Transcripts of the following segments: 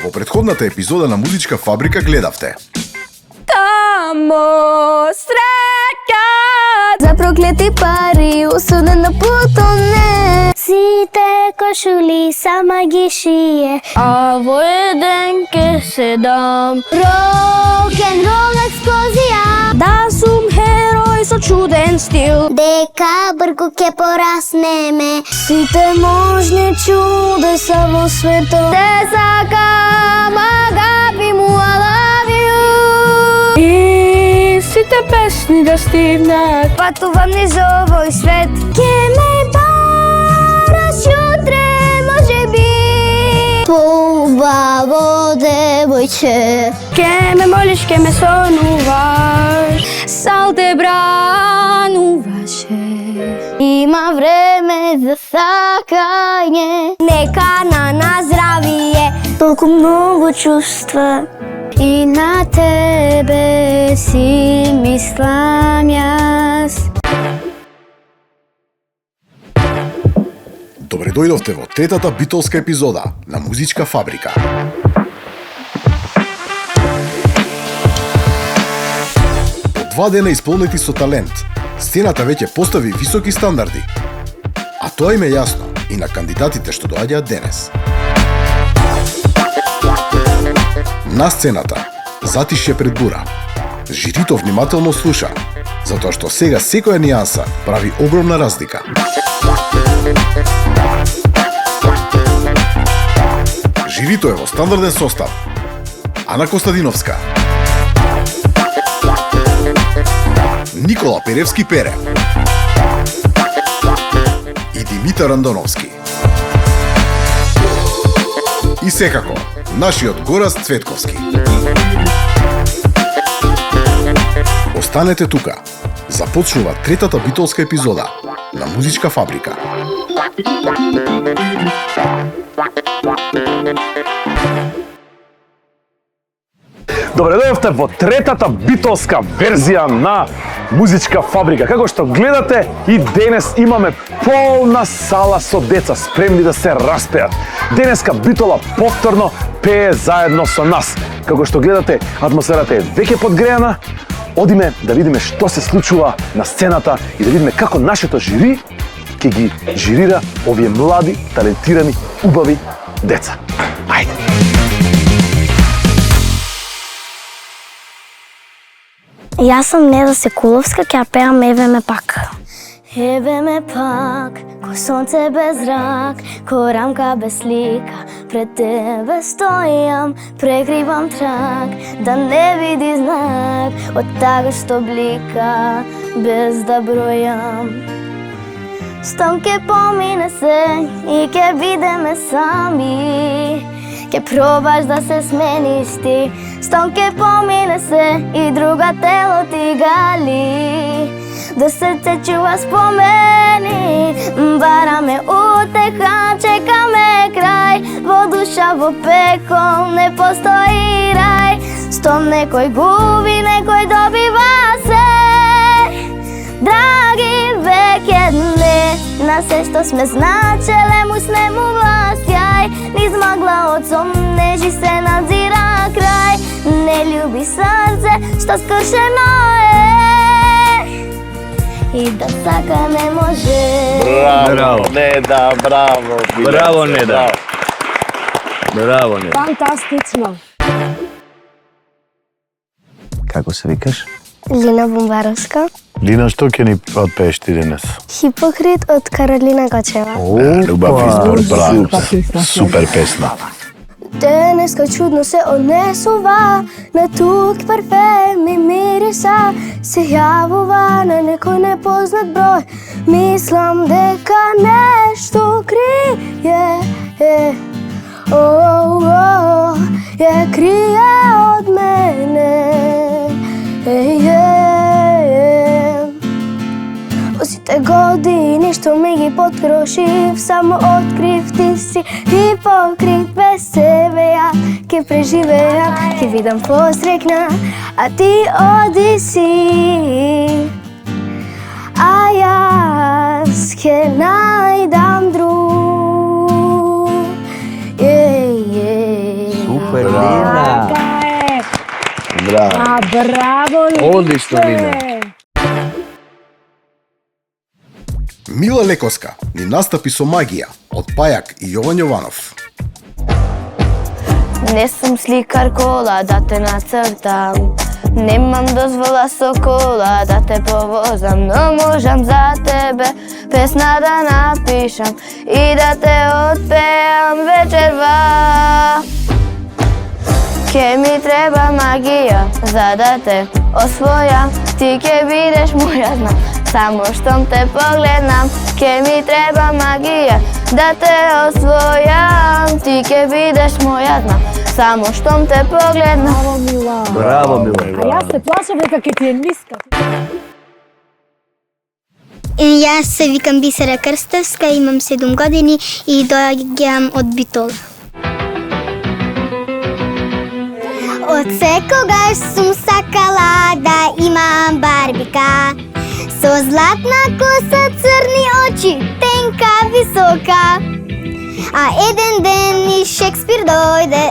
Во претходната епизода на Музичка фабрика гледавте Тамо среќа За проклети пари, осудена потоне. Сите кошули сама ги шие. А во еден ке се дам Рок-н-рол експлозија. Да сум херој со чуден стил Дека бргу ке пораснеме. Сите можни чудеса во светот Те сакам, агапи му, I love you И сите песни да стигнат Патувам низ овој свет. Ке ме бараш утре, може би. Поубаво девојче. Ке ме молиш, ке ме сонуваш Сал те брануваше Има време за сакање. Нека на наздравие. Толку многу чувства. И на тебе си мислам јас. Добре дојдовте во третата битолска епизода на Музичка фабрика. По 2 дена исполнети со талент, сцената веќе постави високи стандарди. А тоа им е јасно и на кандидатите што доаѓаат денес. На сцената, затишје пред бура. Жирито внимателно слуша, затоа што сега секоја нијанса прави огромна разлика. Жирито е во стандарден состав. Ана Костадиновска, Никола Перевски Пере и Димитар Андоновски. И секако, нашиот Гораст Цветковски. Останете тука. Започнува третата битолска епизода на Музичка фабрика. Добре дојдовте во третата битолска верзија на Музичка фабрика. Како што гледате, и денес имаме полна сала со деца спремни да се распеат. Денеска Битола повторно пее заедно со нас. Како што гледате, атмосферата е веќе подгреана. Одиме да видиме што се случува на сцената и да видиме како нашето жири ќе ги жирира овие млади, талентирани, убави деца. Ајде! Јас сум Неда Секуловска, ќе пеам Еве ме пак. Еве ме пак, ко сонце без зрак, ко рамка без слика. Пред тебе стојам, прекривам трак, да не види знак од тага што блика, без да бројам. Стон ке помине се и ке видиме сами. Ке пробаш да се смениш ти, стон ке помине се и друга тело ти гали. До срце чува спомени, бараме утеха, чекаме крај. Во душа, во пекол не постои рај. Стон некој губи, некој добива се. Драги, веќе не, на се што сме значеле му снему властјај. Низ магла од сон нежи се надзира крај. Не љуби срце што скршено е и да сака не може. Браво, Неда, браво. Браво, Неда. Браво, Неда. Фантастично Како се викаш? Лина Бумбаровска. Лина, што ќе ни отпееш ти денес? Хипокрит од Каролина Гочева. Убав избор, браво. Супер песна. Денеска чудно се однесува, на тук парфем и мириса. Се јавува на некој непознат број. Мислам дека нешто крие, ја крие од мене. Во сите години што ми ги поткрошив, само открив ти си хипокрит. Без себе ја ке преживеам, ке видам посрекна, а ти оди си. А јас ке најдам друг. Супер, Лина. Браво. Браво, Лина. Одлично, Лина. Мила Лекоска ни настапи со магија од Пајак и Јован Јованов. Не сум сликар кола да те нацртам, немам дозвола со кола да те повозам, но можам за тебе песна да напишам и да те отпеам вечерва. Ке ми треба магија за да те освојам, ти ке бидеш моја, знам, само штом те погледнам. Ке ми треба магија да те освојам, ти ке бидеш моја, знам, само штом те погледнам. Браво, Мила. Браво, Мила. А јас се плашам дека ќе ти е ниска. Јас се викам Бисера Крстевска, имам 7 години и доаѓам од Битола. Од секогаш сум сакала да имам барбика, со златна коса, црни очи, тенка, висока. А еден ден и Шекспир дојде.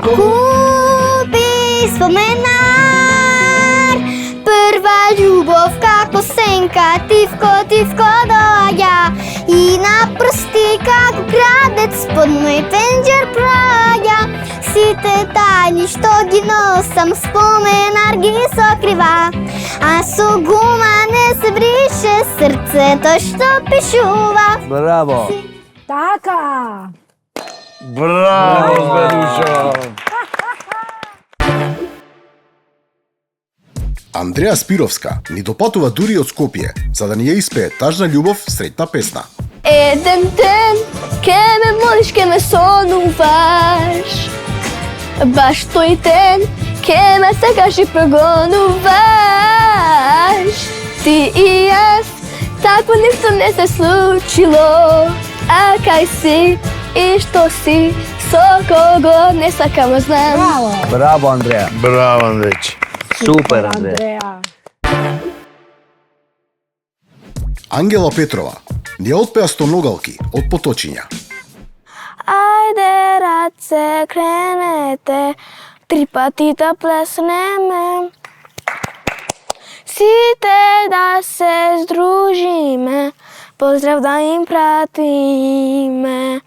Купи споменар, прва љубов како сенка, тивко, тивко доаѓа и на прсти како крадец под мој пенџер праја. Сите тајни што ги носам, споменар ги сокрива, а со гума не се брише срцето што пишува. Браво. Така. Браво, Зверушо. Андреја Спировска ни допатува дури од Скопје, за да ни ја испее тажна љубов среќна песна. Еден ден ке ме молиш, ке ме сонуваш, баш тој ден ке ме сакаш и прогонуваш. Ти и јас, такво ништо не се случило, а кај си и што си, со кого не сакам знам. Браво. Браво, Андреја. Браво, Андрејче. Супер, Андреја. Ангела Петрова ни ја отпеа Стоногалки од Поточиња. Ајде, раце, кренете, 3 пати да плеснеме. Сите да се здружиме, поздрав да им пратиме.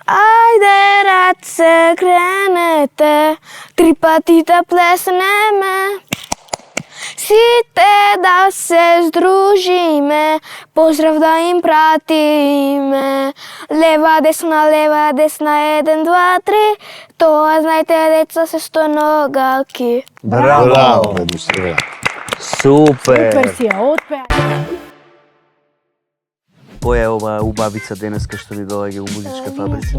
Ајде, раце, кренете, 3 пати да плеснеме. Сите да се здружиме, поздрав да им пратиме. Лева, десна, 1, 2, 3, тоа знајте деца се Стоногалки. Браво. Браво, Медустрија. Супер Супер. си ја отпеа. Која е ова убавица денеска што ни доаѓа у музичка фабрика?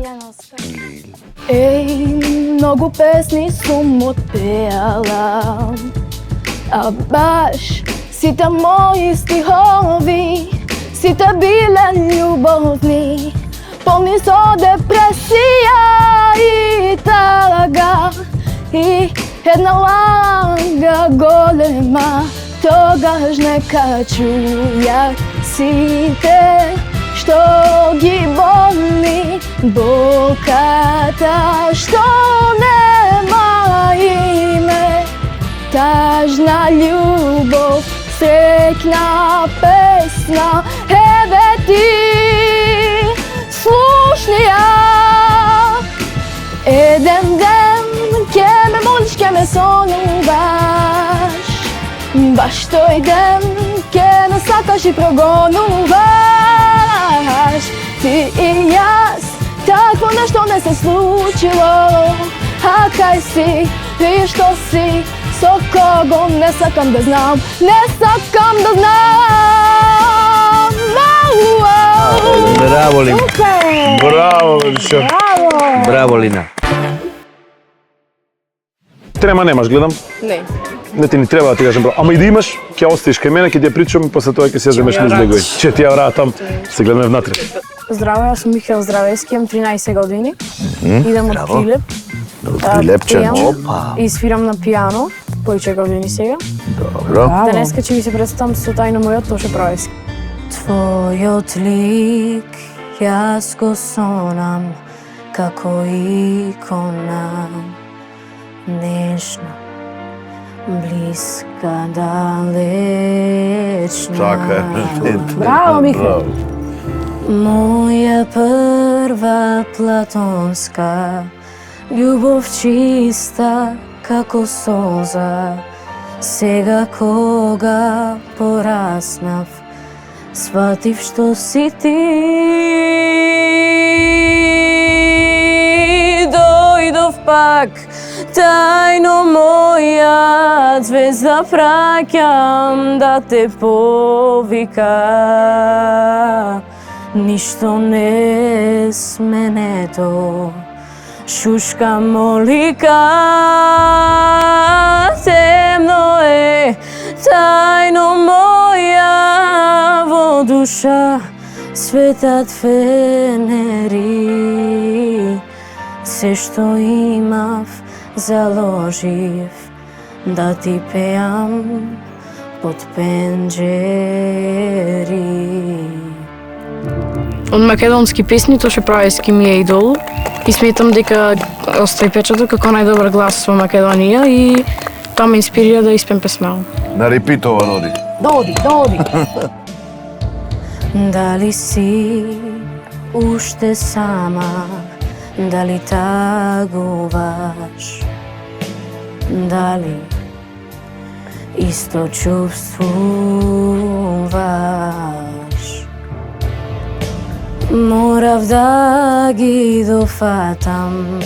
Еј, многу песни сум отпеала, а баш сите мои стихови, сите биле љубовни, полни со депресија и тага, и една лага голема. Тогаш нека чујат сите што ги боли, болката што нема име. Тажна љубов, среќна песна, еве ти, слушни ја. Еден ден ке ме молиш, ке ме сонуваш, баш тој ден ке ме сакаш и прогонуваш. Ти и јас, такво нешто не се случило, а кај си и што си, со кого не сакам да знам, не сакам да знам. Браво, Лина. Супер. Браво, Медустрија. Браво. Браво, Лина. Трема немаш, гледам. Не. Не ти ни треба да ти кажам браво. Ама и да имаш, ќе остиш кај мене, ќе ти ја причам и после тоа ќе се земеш низ бегој. Ќе ти ја вратам, се гледаме внатре. Здраво, јас сум Михаел Здравески, имам 13 години. Идам од Прилеп. Прилепче. Пеам Опа. и свирам на пијано, повеќе години сега. Добро. Денеска ќе ви се представам со тајно мојот Тоше Правески. Твојот лик јас го сонам како икона, нежна, блиска, далечна. Така е. Браво, Михаил. Моја прва платонска љубов чиста како солза. Сега кога пораснав, сватив што си ти. Дојдов пак, тајно моја звезда праќам да те повика. Ништо не сменето, шушка молика. Темно е, тајно моја во душа, светат фенери. Се што имав заложив да ти пеам под пенџери. Од македонски песни Тоше Правевски ми е идол и сметам дека остави печаток како најдобар глас во Македонија и тоа ме инспирира да испем песма. На репитова роди. Доди. Дали си уште сама, дали тагуваш, дали исто чувствуваш? Морав да ги дофатам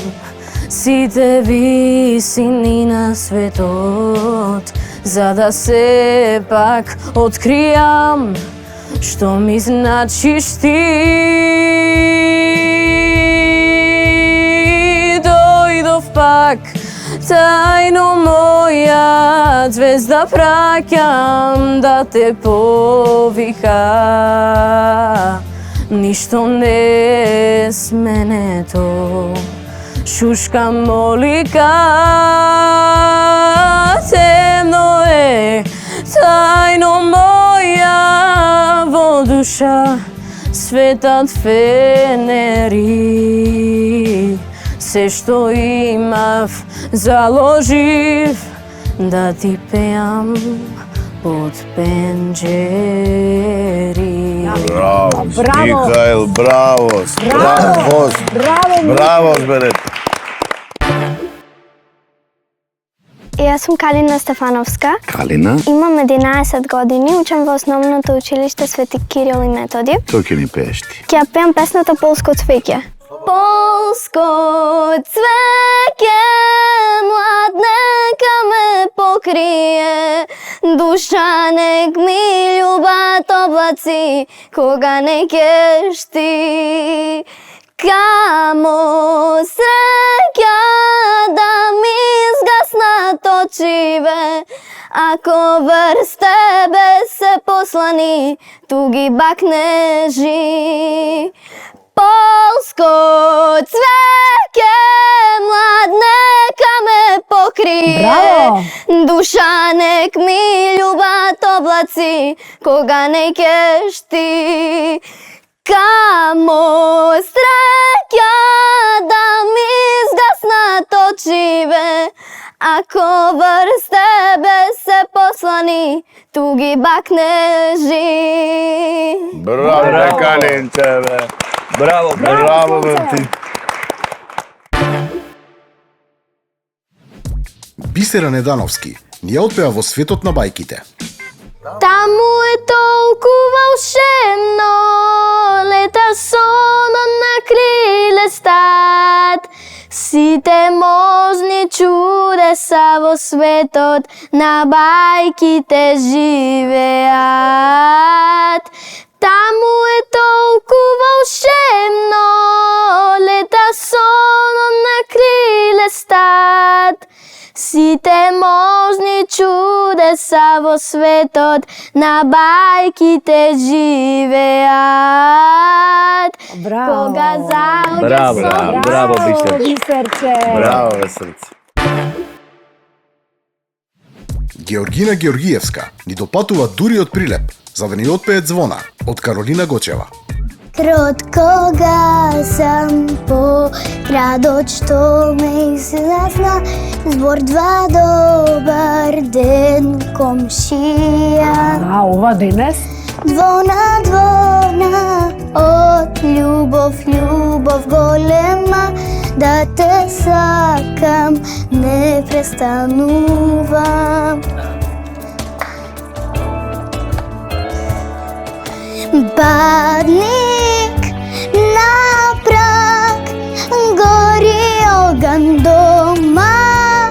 сите висини на светот, за да сепак откријам што ми значиш ти. Дојдов пак, тајно моја звезда праќам да те повика. Ништо не сменето, шушка молика. Темно е, тајно моја во душа, светат фенери. Се што имав заложив да ти пеам под пенџери. Браво, Браво. Михаил, браво, браво, зберет. Јас сум Калина Стефановска. Калина, Имам 11 години, учам во основното училиште Свети Кирил и Методи. тој ќе ни пееш ти. Ќе ја пеам песната Полско цвеќе. Полско цвеќе, млад нека ме покрие, душа нек ми љубат облаци, кога не ќеш ти. Камо среќа да ми изгаснат очиве, ако врз тебе се послани туги бакнежи. Полско цвеќе, млад нека ме покрие. Браво! Душа нек ми љубат облаци, кога не ќеш ти. Камо среќа да ми изгаснат очиве, ако врз тебе се послани туги бакнежи. Браво, Калинче, бе. Браво, Браво, бе, ти. Бисера Недановски ни ја отпеа во светот на бајките. Таму е толку волшебно, лета сонот на криле стат. Сите можни чудеса во светот на бајките живеат. Таму е толку волшебно, лета сонот на криле стат. Сите можни чудеса во светот на бајките живеат. Браво. Кога заоѓа Браво, сонце. браво, Бисер. Бисерче. Браво, бе, срце. Георгина Георгиевска ни допатува дури од Прилеп. за да ни отпее Звона од Каролина Гочева. Од кога сам по градот што ме излазна, збор два добар ден комшија. А ова денес? Двона, двона, од љубов, љубов голема, да те сакам, не престанувам. Бадник на прак, гори оган дома,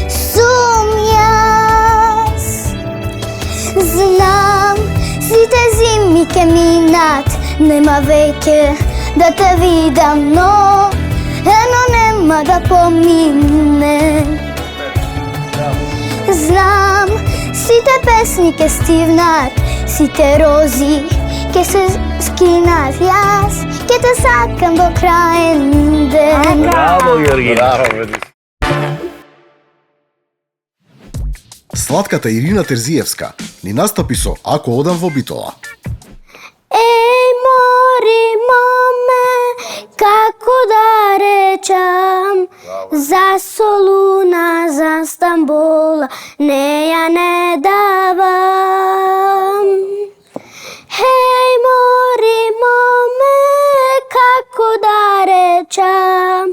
сум јас. Знам, сите зими ке минат, нема веќе да те видам, но ено нема да помине. Знам, сите песни ке стивнат, сите рози ке се скинат, јас ке те сакам до краен ден. Браво, Јорги. Браво, Слатката Ирина Терзиевска ни настапи со Ако одам во Битола. Еј, мори, моме, како да речам, за Солуна, за Стамбула, не ја не давам. Еј, мори, моме, како да речам,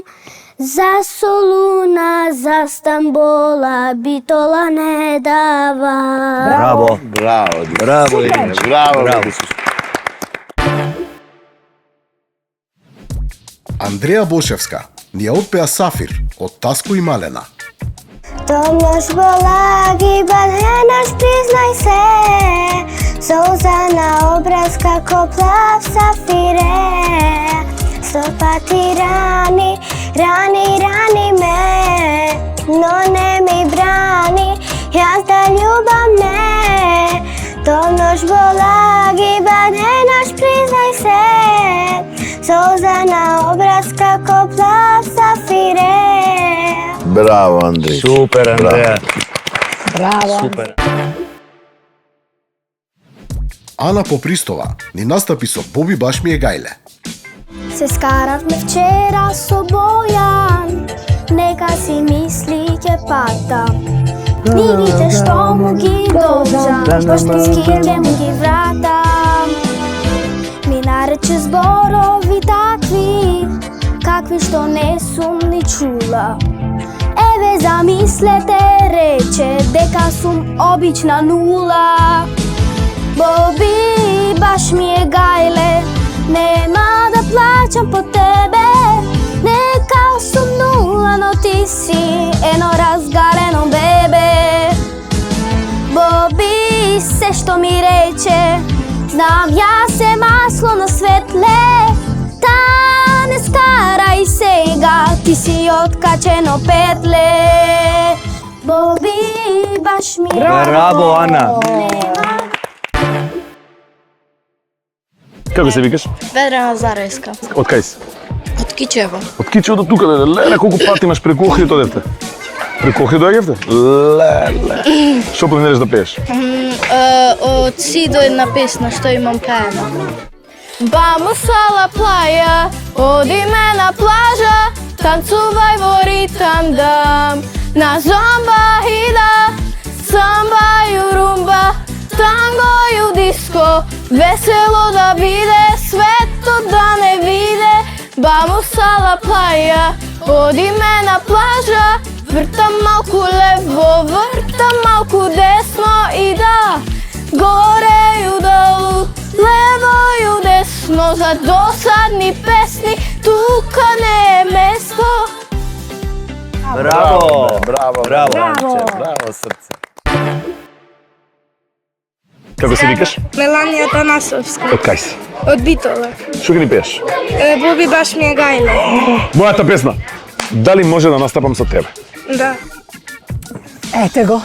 за Солуна, за Стамбула, Битола не давам. Браво. Браво. Браво, Ирина. Браво. Андреја Бошевска ни ја отпеа Сафир од Таско и Малена. Томнош болаги, баденаш, признај се, солза на образ како плав сафире. Сто пати рани, рани ме, но не ми брани, јас да љубам не. Томнош болаги, баденаш, признај се, солза на образ како плав сафире. Браво, Андреј. Супер, Андреја. Браво. Супер. Ана Попристова ни настапи со Боби баш ми е гајле. Се скаравме вчера со Бојан, нека си мисли ќе патам. Книгите што му ги должам, поштински ќе му ги вратам. Ми нарече зборови такви, какви што не сум ни чула. Еве замислете, рече дека сум обична нула. Боби баш ми е гајле, нема да плачам по тебе, нека сум нула, но ти си едно разгалено бебе. Боби се што ми рече, знам јас е масло на светле, та не скарај сега, ти си откачено петле. Боби баш ми е Браво, Ана. Како се викаш? Ведрена Зареска. Од кај си? Од Кичево. Од Кичево до тука, леле, колку пати имаш преку Охрид одевте? Преку Охрид доаѓавте? Леле. Што планираш да пееш? Од Сидо една песна што имам пеена. Vamos a la playa, odime na plaža, tancuvaj во ритам дам. Na zomba ida, samba i rumba, tango i disco, veselo da vide, sveto da ne vide. Vamos a la playa, odime na plaža, vrtam malku levo, vrtam malku desno i da, gore i u dolu, levo i u desno, za dosadni pesni, tuka ne je mesto. Браво. Браво, браво, Анче. Браво, срце. Како се викаш? Меланија Танасовска, Од кај си? од Битола. Што ги ни пееш? Боби баш ми е гајле. Мојата песна. Дали може да настапам со тебе? Да. Ете го.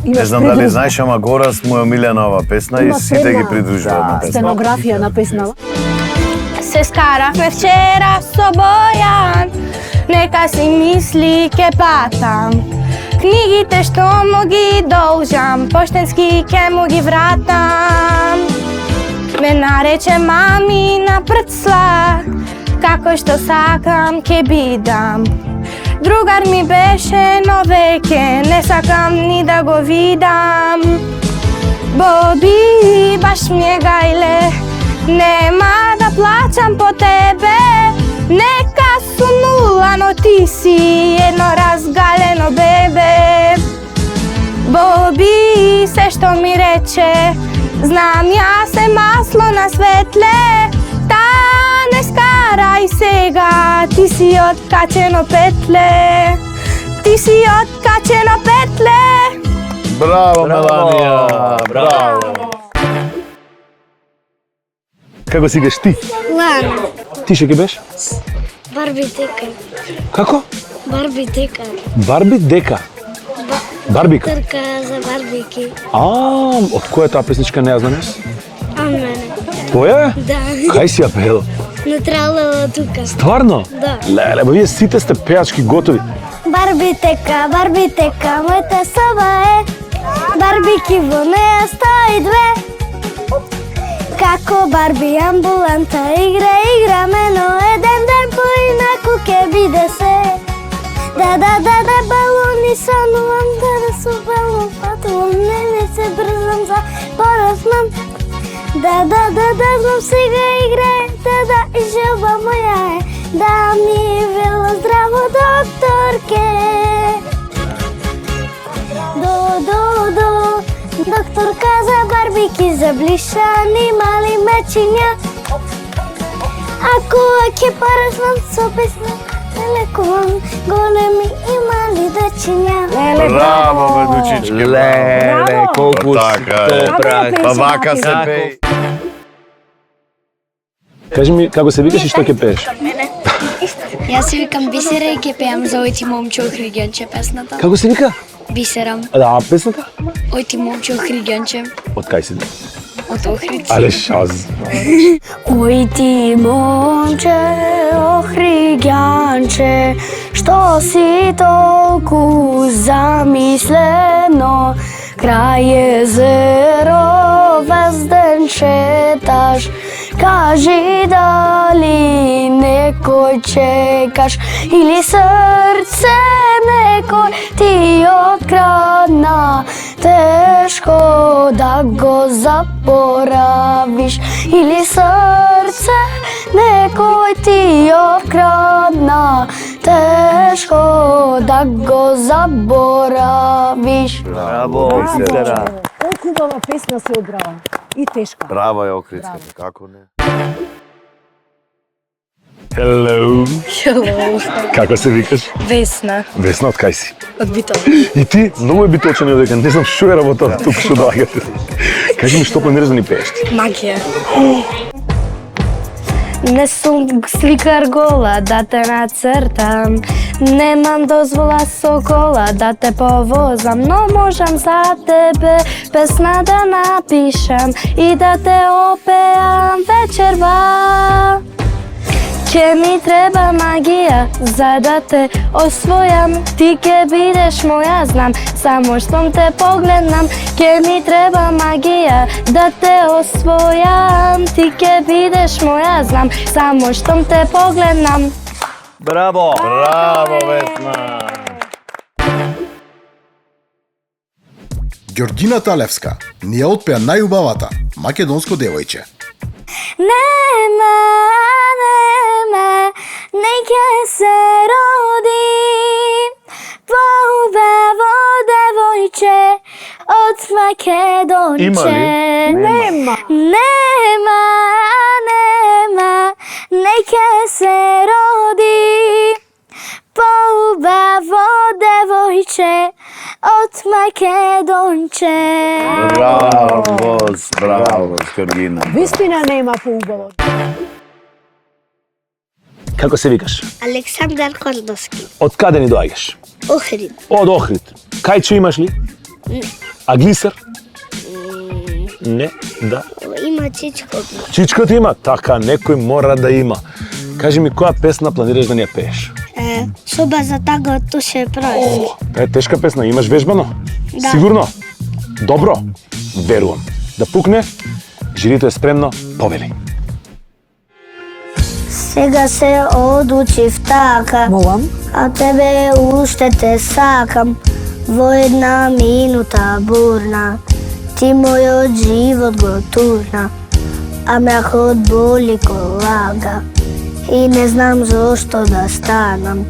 Не знам дали знаеш, ама Горас му е омилена ова песна и сите ги придружуваат на песна. Стенографија на песнава. Се скаравме вчера со Бојан, нека си мисли ке патам. Книгите што му ги должам, поштенски ке му ги вратам. Ме нарече мами на прцлак, како што сакам ке бидам. Другар ми беше, но веќе не сакам ни да го видам. Боби, баш ми е гајле, нема да плачам по тебе. Нека сум нула, но ти си едно разгалено бебе. Боби, се што ми рече, знам јас е масло на светле. Та не скарај сега, ти си откачено петле. Ти си откачено петле. Браво, Меланија! Браво! Како си геш ти? Лана. Ти ше ке беш? Барби дека. Како? Барби дека. Барби дека. Барбика. Трка за барбики. Од која е таа песничка, не ја знам јас? А мене. Која? Да. Кај си ја пеела? Не тралела тука. Стварно? Да. Леле, вие сите сте пеачки готови. Барби тека, мојата соба е. Барбики во неја стои две. Како Барби амбуланта играме, но еден ден поинаку ке биде се. Да, балони санувам, да су балон патувам, не се брзам за пораснам. Да, знам сега играе, да, и желба моја е, да ми вело здраво докторке. Доктор каза барбики за блишани мали мечиња. Ако ќе пораснам со песна, лекувам големи и мали дечиња. Браво, бедучички! Леле, колку Така е. добра. Па вака се пее. Кажи ми, како се викаш и што ќе пееш? Јас се викам Бисера и ќе пеам за Ој ти момче Охридјонче песната. Како се вика? Бисера, Да, песната? Ој ти момче Охридјонче Од кај си? од Охрид. Але шаз. Ој ти момче, охридјанче, што си толку замислено, крај езеро везден шеташ, кажи дали некој чекаш или срце некој ти открадна, тешко да го запоравиш, или срце некој ти открадна, тешко да го заборавиш. Браво, Бисера. Колку убава песна се одбрава. И тешка. Браво е Охридската, како не? Hello. Како се викаш? Весна Весна, од кај си? од Битол. И ти, многу е биточен е дека не знам што е работа тука што доаѓате. Кажи ми што планираш да ни пееш ти? Магија. Не сум сликар гола да те нацртам, немам дозвола со кола да те повозам, но можам за тебе песна да напишам и да те опеам вечерва. Ке ми треба магија за да те освојам, ти ке бидеш моја, знам, само штом те погледнам. Ке ми треба магија да те освојам, ти ке бидеш моја, знам, само штом те погледнам. Браво. Браво, Весна! Ѓорѓина Талевска ни ја отпеа најубавата македонско девојче. Нема, неќе се роди поубаво девојче од Македонче. Има ли? Нема. Нема, неќе се роди поубаво девојче од Македонче. Браво, браво, Ѓорѓина. Вистина нема поубаво. Како се викаш? Александар Кордовски. Од каде ни доаѓаш? Охрид. Од Охрид. Кајче имаш ли? Не. А глисер? Не, да. Има чичко. Чичкот има? Така, некој мора да има. Кажи ми, која песна планираш да ни ја пееш? Соба за тага туше пројски. Таа е тешка песна, имаш вежбано? Да. Сигурно? Добро? Верувам. Да пукне, жирито е спремно, повели. Сега се одлучив така, Молам. а тебе уште те сакам. Во една минута бурна, ти мојот живот го турна, а мракот боли ко лага. И не знам зошто да станам.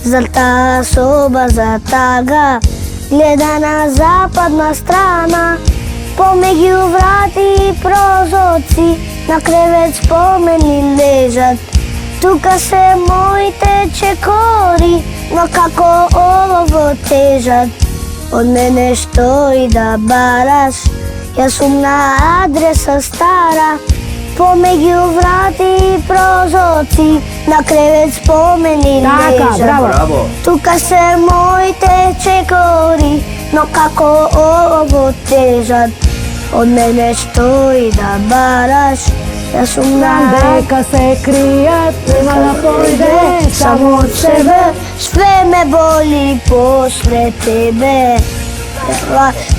Зар таа соба за тага гледа на западна страна, помеѓу врати и прозоци на кревет спомени лежат. Тука се моите чекори, но како олово тежат. Од мене што и да бараш, јас сум на адреса стара, помеѓу врати и прозоци на кревет спомени Така, лежат. браво. Тука се моите чекори, но како олово тежат. Од мене што и да бараш, јас сум на Дека се кријат, нема да појде само од себе, све ме боли после тебе.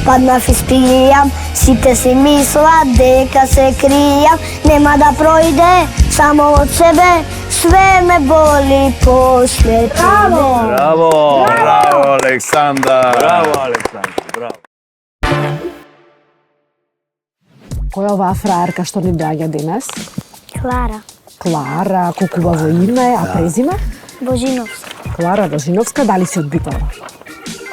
Паднав и спијам, сите си мислат дека се кријам, нема да пројде само од себе, све ме боли после тебе. Браво! Браво, Александар! Александр, браво. Која е оваа фраерка што ни доаѓа денес? Клара Клара, колку убаво име, а презиме? Божиновска, Клара Божиновска, дали си од Битола?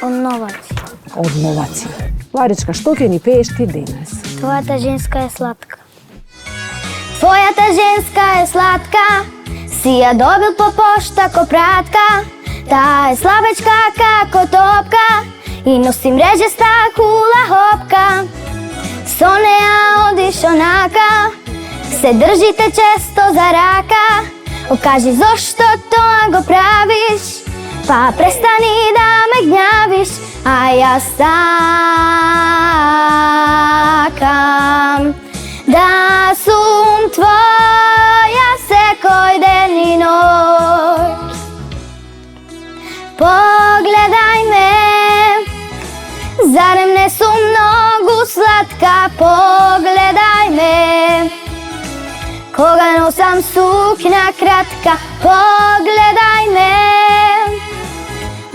од Новаци. Од Новаци. Ларичка, што ќе ни пееш ти денес? Твојата женска е сладка. Твојата женска е сладка, си ја добил по пошта ко пратка. Таа е слабечка како топка и носи мрежеста хула хопка. Со неа одиш онака, се држите често за рака. Окажи зошто тоа го правиш, па престани да ме гнјавиш, а јас сакам да сум твоја секој ден и ноќ. Погледај ме, зарем не сум многу сладка, погледај ме. Кога носам сукња кратка, погледај ме.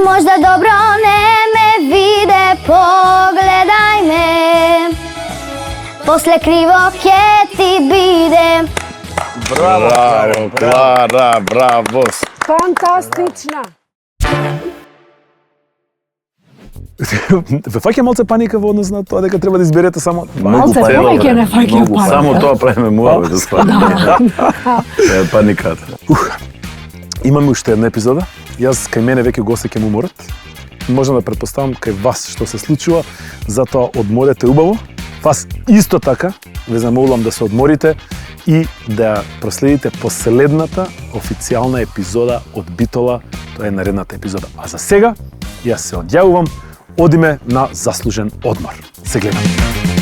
Можда добро не ме виде, погледај ме. После криво ќе ти биде. Браво, Клара, браво! Фантастична! Ве фаќа малце паника во однос на тоа дека треба да изберете само Малце повеќе не фаќа паника. Само тоа правиме муавет, да стварно. Е паниката. Имаме уште една епизода. Јас кај мене веќе го осеќам уморот. Можам да претпоставам кај вас што се случува, затоа одморете убаво. Вас исто така ве замолувам да се одморите и да проследите последната официјална епизода од Битола. Тоа е наредната епизода. А за сега, јас се одјавувам, одиме на заслужен одмор. Се гледаме.